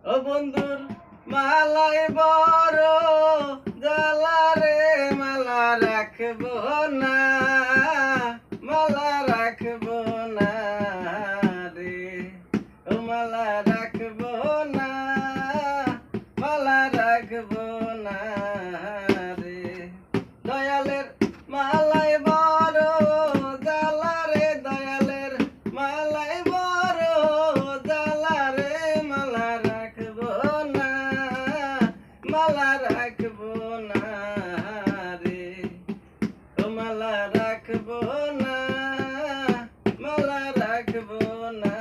ও বন্ধুর মালাই বড় জ্বালা রে, মালা রাখবো না, মালা রাখবো না রে, ও মালা রাখবো না, মালা রাখবো না রে। দয়ালের মালাই বড় জ্বালা রে, দয়ালের মালাই বড় জ্বালা রে, মালা রাখবো না, মালা রাখবো না রে, ও মালা রাখবো না, মালা রাখবো না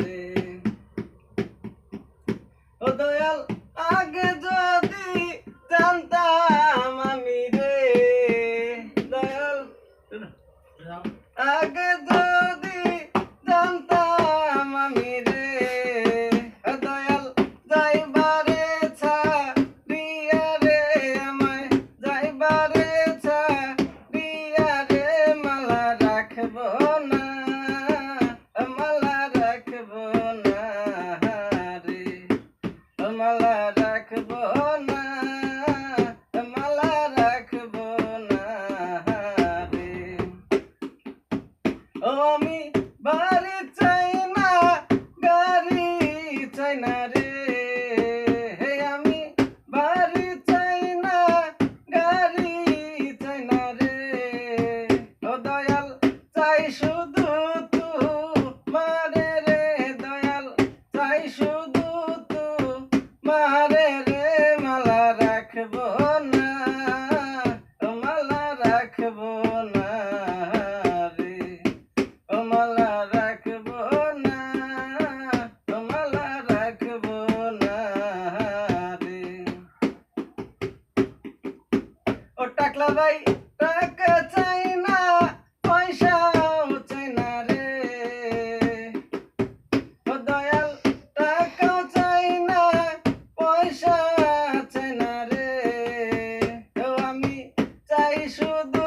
রে। ও দয়াল আগে যদি জানতাম আমি রে, দয়াল আগে যদি জানতাম আমি রে, দয়াল যাইবারে ছাড়িয়া রে, আমায় যাইবারে ছাড়িয়া রে, মালা রাখবো না, মালা রাখবো না রে, মালা রাখবো না, মালা রাখবো না রে। ও আমি বাড়ি চাই না, গাড়ি চাই না রে, আমি বাড়ি চাই না, গাড়ি চাই না রে, ও দয়াল চাই শুধু তোমারে রে, দয়াল চাই শুধু তোমারে রে, মালা রাখবো না, মালা রাখবো না রে, ও মালা রাখবো না, মালা রাখবো না রে। ও টাকলা ভাই টাকা চাই না, পয়সাও চাই না রে, ও দয়াল টাকাও চাই না, পয়সা চাই না রে, ও আমি চাই শুধু